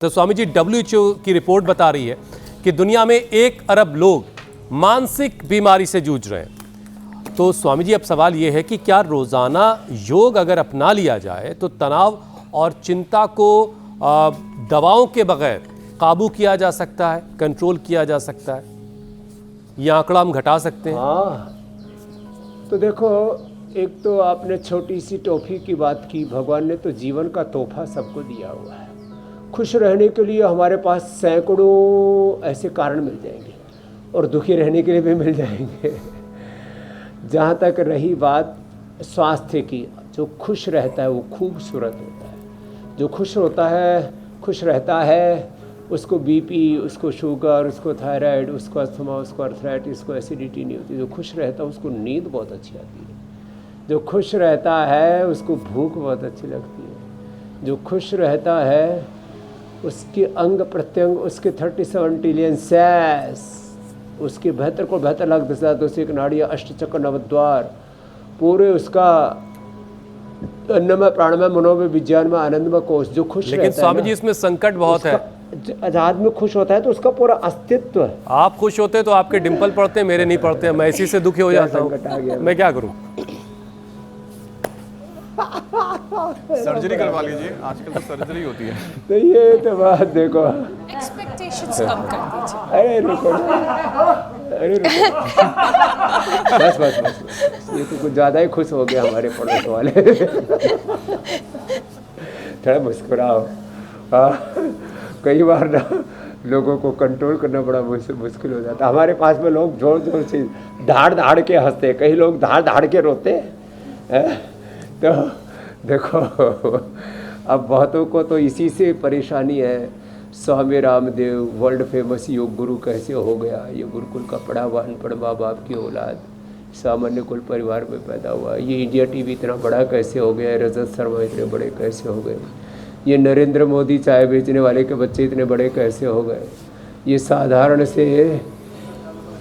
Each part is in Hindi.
तो स्वामी जी, WHO की रिपोर्ट बता रही है कि दुनिया में 1 अरब लोग मानसिक बीमारी से जूझ रहे हैं। तो स्वामी जी, अब सवाल ये है कि क्या रोज़ाना योग अगर अपना लिया जाए तो तनाव और चिंता को दवाओं के बगैर काबू किया जा सकता है, कंट्रोल किया जा सकता है, ये आंकड़ा हम घटा सकते हैं? हाँ, तो देखो, एक तो आपने छोटी सी टॉफी की बात की। भगवान ने तो जीवन का तोहफा सबको दिया हुआ है। खुश रहने के लिए हमारे पास सैकड़ों ऐसे कारण मिल जाएंगे और दुखी रहने के लिए भी मिल जाएंगे। जहाँ तक रही बात स्वास्थ्य की, जो खुश रहता है वो खूबसूरत होता है। जो खुश होता है, खुश रहता है, उसको बीपी, उसको शुगर, उसको थायराइड, उसको अस्थमा, उसको अर्थराइटिस, उसको एसिडिटी नहीं होती। जो खुश रहता है उसको नींद बहुत अच्छी आती है। जो खुश रहता है उसको भूख बहुत अच्छी लगती है। जो खुश रहता है उसके अंग प्रत्यंग, उसके 37 ट्रिलियन सेल्स, उसके बेहतर को बेहतर लाख 10,000 नाड़ियाँ, अष्टचक्र, नवद्वार, पूरे उसका अन्नमय, प्राणमय, मनोमय, विज्ञानमय, आनंदमय कोश जो खुश रहता है। लेकिन स्वामी जी, इसमें संकट बहुत है। आध्यात्म में खुश होता है तो उसका पूरा अस्तित्व है। आप खुश होते तो आपके डिंपल पड़ते हैं, मेरे नहीं पड़ते हैं। मैं इसी से दुखी हो जाता हूँ। मैं क्या करूँ? सर्जरी करवा लीजिए, आजकल तो सर्जरी होती है। तो ये तो बात देखो, एक्सपेक्टेशंस कम कर दीजिए। अरे रुको, अरे रुको, बस बस बस, ये तो कुछ ज़्यादा ही खुश हो गया हमारे पड़ोस वाले। थोड़ा मुस्कुराओ। हाँ, कई बार ना लोगों को कंट्रोल करना बड़ा मुश्किल हो जाता है। हमारे पास में लोग जोर जोर से धाड़ धाड़ के हंसते, कई लोग धाड़ धाड़ के रोते हैं। तो देखो, अब बहुतों को तो इसी से परेशानी है। स्वामी रामदेव वर्ल्ड फेमस योग गुरु कैसे हो गया? ये गुरुकुल का पढ़ा हुआ अनपढ़ माँ बाप की औलाद, सामान्य कुल परिवार में पैदा हुआ। ये इंडिया टीवी इतना बड़ा कैसे हो गया? रजत शर्मा इतने बड़े कैसे हो गए? ये नरेंद्र मोदी चाय बेचने वाले के बच्चे इतने बड़े कैसे हो गए? ये साधारण से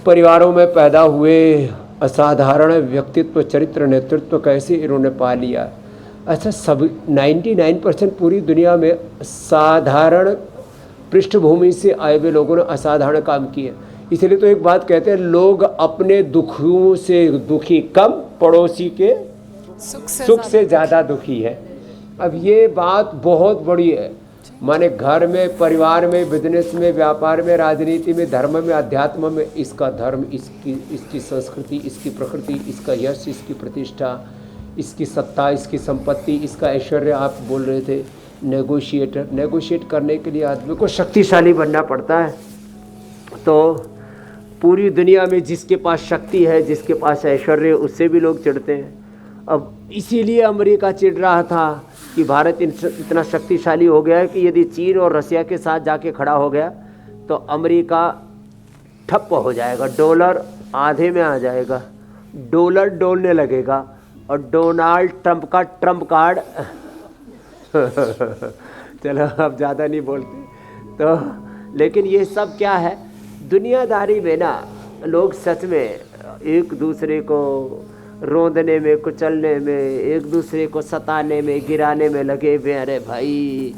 परिवारों में पैदा हुए असाधारण व्यक्तित्व, चरित्र, नेतृत्व कैसे इन्होंने पा लिया? अच्छा, सब 99% पूरी दुनिया में साधारण पृष्ठभूमि से आए हुए लोगों ने असाधारण काम किए। इसलिए तो एक बात कहते हैं, लोग अपने दुखों से दुखी कम, पड़ोसी के सुख से ज़्यादा दुखी है। अब ये बात बहुत बड़ी है। माने घर में, परिवार में, बिजनेस में, व्यापार में, राजनीति में, धर्म में, अध्यात्म में, इसका धर्म, इसकी संस्कृति, इसकी प्रकृति, इसका यश, इसकी प्रतिष्ठा, इसकी सत्ता, इसकी संपत्ति, इसका ऐश्वर्य। आप बोल रहे थे नेगोशिएट करने के लिए आदमी को शक्तिशाली बनना पड़ता है। तो पूरी दुनिया में जिसके पास शक्ति है, जिसके पास ऐश्वर्य, उससे भी लोग चिढ़ते हैं। अब इसीलिए अमेरिका चिढ़ रहा था कि भारत इतना शक्तिशाली हो गया है कि यदि चीन और रसिया के साथ जाके खड़ा हो गया तो अमेरिका ठप्प हो जाएगा, डॉलर आधे में आ जाएगा, डॉलर डोलने लगेगा और डोनाल्ड ट्रंप का ट्रंप कार्ड चलो अब ज़्यादा नहीं बोलते तो। लेकिन ये सब क्या है? दुनियादारी में ना लोग सच में एक दूसरे को रोंदने में, कुचलने में, एक दूसरे को सताने में, गिराने में लगे हुए। अरे भाई,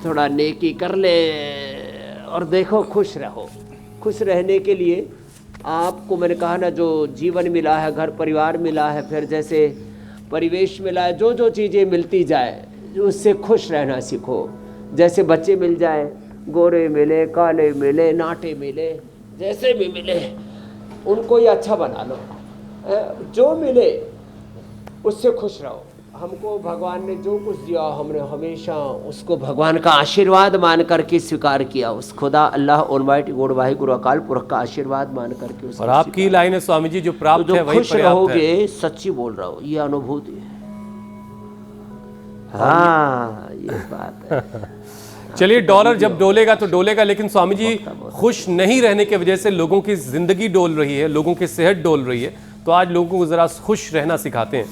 थोड़ा नेकी कर ले और देखो, खुश रहो। खुश रहने के लिए आपको, मैंने कहा ना, जो जीवन मिला है, घर परिवार मिला है, फिर जैसे परिवेश मिला है, जो जो चीज़ें मिलती जाए उससे खुश रहना सीखो। जैसे बच्चे मिल जाए, गोरे मिले, काले मिले, नाटे मिले, जैसे भी मिले उनको ही अच्छा बना लो। जो मिले उससे खुश रहो। हमको भगवान ने जो कुछ दिया, हमने हमेशा उसको भगवान का आशीर्वाद मान करके स्वीकार किया। उस खुदा, अल्लाह, ऑलमाइटी गॉड, वाहिगुरु अकाल पुरख का आशीर्वाद मान करके। और आपकी लाइन है स्वामी जी, जो प्राप्त तो है वही खुश पर्याप्त रहोगे। सच्ची बोल रहा हूँ, ये अनुभूति है। हाँ, ये बात है। चलिए, डॉलर जब डोलेगा तो डोलेगा, लेकिन स्वामी जी, खुश नहीं रहने की वजह से लोगों की जिंदगी डोल रही है, लोगों की सेहत डोल रही है। तो आज लोगों को जरा खुश रहना सिखाते हैं।